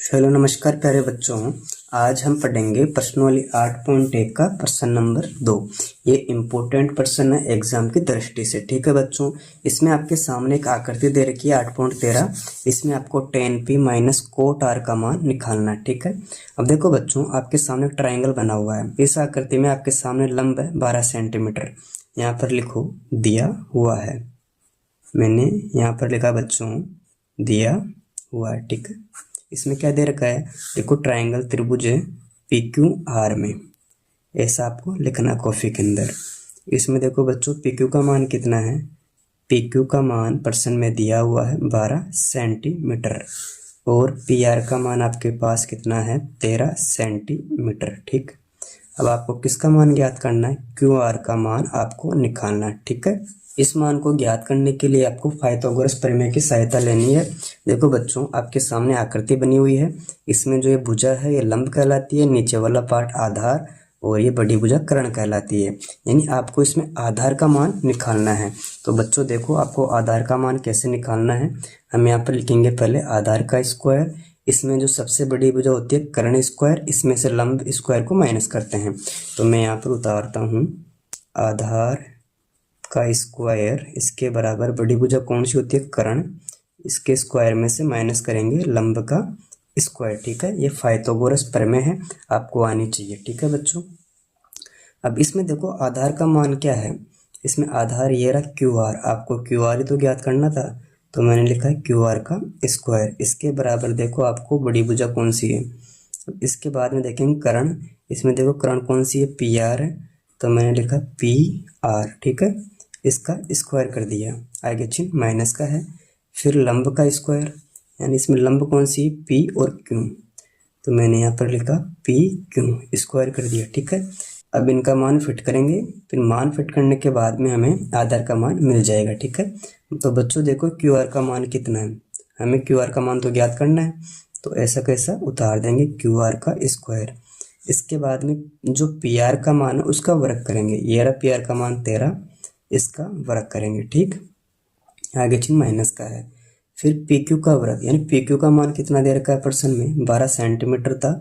Hello नमस्कार प्यारे बच्चों। आज हम पढ़ेंगे प्रश्नावली 8.1 का प्रश्न नंबर 2। ये इम्पोर्टेंट प्रश्न है एग्जाम की दृष्टि से। ठीक है बच्चों, इसमें आपके सामने एक आकृति दे रखी है 8.13। इसमें आपको tan p minus cot r का मान निकालना है। ठीक है, अब देखो बच्चों, आपके सामने एक ट्राइंगल बना हुआ है। इस आकृति में आपके सामने लंब है 12 सेंटीमीटर। यहाँ पर लिखो दिया हुआ है। मैंने यहाँ पर लिखा बच्चों दिया हुआ है। ठीक है, इसमें क्या दे रखा है, देखो ट्रायंगल त्रिभुज है PQR में, ऐसा आपको लिखना कॉफी के अंदर। इसमें देखो बच्चों PQ का मान कितना है, PQ का मान पर्सन में दिया हुआ है 12 सेंटीमीटर और PR का मान आपके पास कितना है 13 सेंटीमीटर। ठीक, अब आपको किसका मान ज्ञात करना है, QR का मान आपको निकालना है। ठीक है, इस मान को ज्ञात करने के लिए आपको पाइथागोरस प्रमेय की सहायता लेनी है। देखो बच्चों, आपके सामने आकृति बनी हुई है। इसमें जो ये भुजा है ये लंब कहलाती है, नीचे वाला पार्ट आधार और ये बड़ी भुजा कर्ण कहलाती है। यानी आपको इसमें आधार का मान निकालना है। तो बच्चों देखो, आपको आधार का मान कैसे निकालना है, हम यहाँ पर लिखेंगे पहले आधार का स्क्वायर। इसमें जो सबसे बड़ी भुजा होती है कर्ण स्क्वायर, इसमें से लंब स्क्वायर को माइनस करते हैं। तो मैं यहाँ पर उतारता हूँ आधार का स्क्वायर, इसके बराबर बड़ी भुजा कौन सी होती है कर्ण, इसके स्क्वायर में से माइनस करेंगे लंब का स्क्वायर। ठीक है, ये पाइथागोरस प्रमेय है, आपको आनी चाहिए। ठीक है बच्चों, अब इसमें देखो आधार का मान क्या है, इसमें आधार ये रहा QR। आपको QR ही तो ज्ञात करना था, तो मैंने लिखा है QR का स्क्वायर। इसके बराबर देखो आपको बड़ी भुजा कौन सी है। अब इसके बाद में देखेंगे कर्ण, इसमें देखो कर्ण कौन सी है PR है, तो मैंने लिखा PR। ठीक है, इसका स्क्वायर कर दिया, आगे चिन्ह माइनस का है। फिर लंब का स्क्वायर, यानी इसमें लंब कौन सी है P और Q, तो मैंने यहाँ पर लिखा PQ स्क्वायर कर दिया। ठीक है, अब इनका मान फिट करेंगे, फिर मान फिट करने के बाद में हमें आधार का मान मिल जाएगा। ठीक है, तो बच्चों देखो QR का मान कितना है, हमें QR का मान तो ज्ञात करना है। तो ऐसा कैसा उतार देंगे QR का स्क्वायर। इसके बाद में जो PR का मान है उसका वर्ग करेंगे, ये रहा PR का मान 13, इसका वर्ग करेंगे। ठीक, आगे चिन्ह माइनस का है। फिर PQ का वर्ग, यानी PQ का मान कितना दे रखा है पर्सन में 12 सेंटीमीटर था,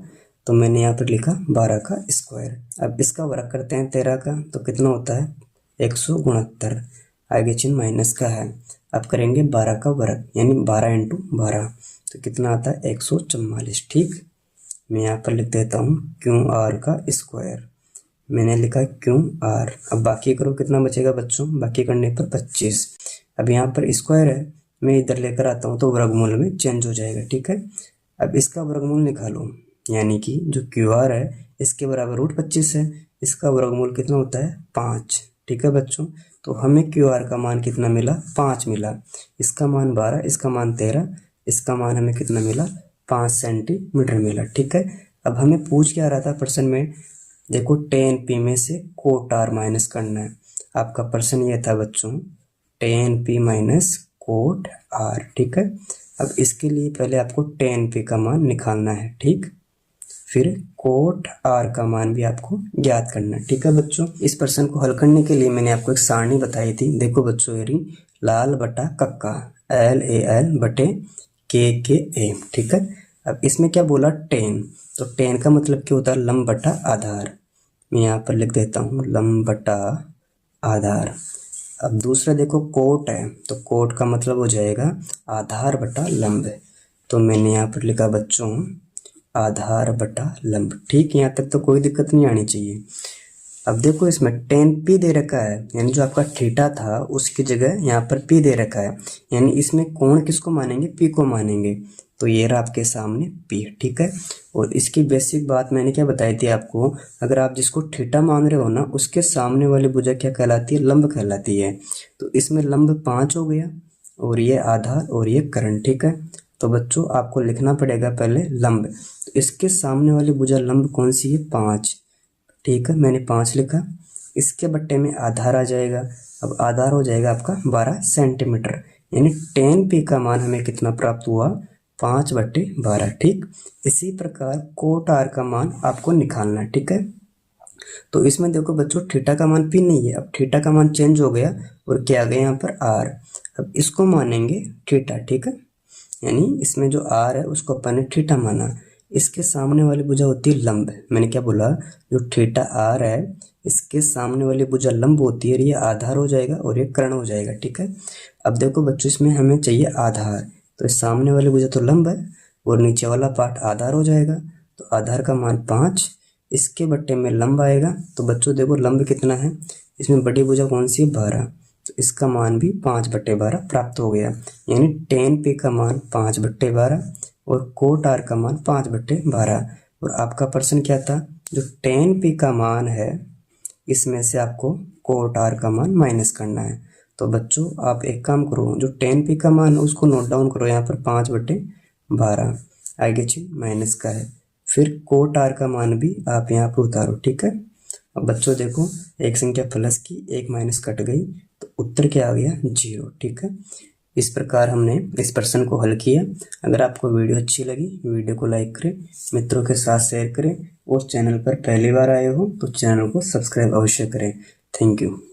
तो मैंने यहाँ पर लिखा 12 का स्क्वायर। अब इसका वर्ग करते हैं 13 का, तो कितना होता है 169, आगे चिन्ह माइनस का है। अब करेंगे 12 का वर्ग, यानी 12 इंटू 12, तो कितना आता है 144। ठीक, मैं यहाँ पर लिख देता हूँ QR का स्क्वायर, मैंने लिखा QR। अब बाकी करो, कितना बचेगा बच्चों, बाकी करने पर 25। अब यहाँ पर स्क्वायर है, मैं इधर लेकर आता हूँ तो वर्गमूल में चेंज हो जाएगा। ठीक है, अब इसका वर्गमूल निकालो, यानी कि जो QR है इसके बराबर √25 है, इसका वर्गमूल कितना होता है 5। ठीक है बच्चों, तो हमें QR का मान कितना मिला 5 मिला। इसका मान 12, इसका मान 13, इसका मान हमें कितना मिला 5 सेंटीमीटर मिला। ठीक है, अब हमें पूछ क्या रहा था प्रश्न में, देखो tan p में से कोट r माइनस करना है। आपका प्रश्न ये था बच्चों tan p minus cot r। ठीक है, अब इसके लिए पहले आपको tan p का मान निकालना है। ठीक, फिर कोट r का मान भी आपको ज्ञात करना है। ठीक है बच्चों, इस प्रश्न को हल करने के लिए मैंने आपको एक सारणी बताई थी। देखो बच्चों, ये लाल बटा कक्का LAL बटे KKA। ठीक है, अब इसमें क्या बोला tan, तो tan का मतलब क्या होता है लंब बटा आधार। मैं यहाँ पर लिख देता हूँ लंब बटा आधार। अब दूसरा देखो कोट है, तो कोट का मतलब हो जाएगा आधार बटा लंब, तो मैंने यहाँ पर लिखा बच्चों आधार बटा लंब। ठीक, यहाँ तक तो कोई दिक्कत नहीं आनी चाहिए। अब देखो इसमें tan p दे रखा है, यानी जो आपका थीटा था उसकी जगह यहाँ पर p दे रखा है, यानी इसमें कोण किसको मानेंगे p को मानेंगे, तो ये रहा आपके सामने p। ठीक है, और इसकी बेसिक बात मैंने क्या बताई थी आपको, अगर आप जिसको थीटा मान रहे हो ना उसके सामने वाली भुजा क्या कहलाती है, लंब कहलाती है। तो इसमें लंब 5 हो गया और ये आधार और ये कर्ण। ठीक है, तो बच्चों आपको लिखना पड़ेगा पहले लंब, तो इसके सामने वाली भुजा लंब कौन सी है 5। ठीक है, मैंने 5 लिखा, इसके बट्टे में आधार आ जाएगा। अब आधार हो जाएगा आपका 12 सेंटीमीटर, यानी tan p का मान हमें कितना प्राप्त हुआ 5/12। ठीक, इसी प्रकार कोट r का मान आपको निकालना है। ठीक है, तो इसमें देखो बच्चों थीटा का मान p नहीं है, अब थीटा का मान चेंज हो गया और क्या आ गया यहाँ पर r। अब इसको मानेंगे थीटा। ठीक है, यानी इसमें जो आर है उसको अपन ने थीटा माना, इसके सामने वाली भुजा होती है लंब। मैंने क्या बोला, जो थीटा आर है इसके सामने वाली भुजा लंब होती है, ये आधार हो जाएगा और ये कर्ण हो जाएगा। ठीक है, अब देखो बच्चों इसमें हमें चाहिए आधार, तो इस सामने वाली भुजा तो लंब है और नीचे वाला पार्ट आधार हो जाएगा। तो आधार का मान 5, इसके बट्टे में लंब आएगा। तो बच्चों देखो लंब कितना है, इसमें बड़ी भुजा कौन सी है, 12, तो इसका मान भी 5/12 प्राप्त हो गया। यानी tan p का मान 5/12 और कोट आर का मान 5/12। और आपका प्रश्न क्या था, जो tan p का मान है इसमें से आपको कोट आर का मान माइनस करना है। तो बच्चों आप एक काम करो, जो tan p का मान है उसको नोट डाउन करो यहाँ पर 5/12, आगे चीज माइनस का है, फिर कोट आर का मान भी आप यहाँ पर उतारो। ठीक है, अब बच्चों देखो एक संख्या प्लस की, एक माइनस कट गई, तो उत्तर क्या आ गया, 0। ठीक है, इस प्रकार हमने इस प्रश्न को हल किया। अगर आपको वीडियो अच्छी लगी, वीडियो को लाइक करें, मित्रों के साथ शेयर करें और चैनल पर पहली बार आए हो तो चैनल को सब्सक्राइब अवश्य करें। Thank you.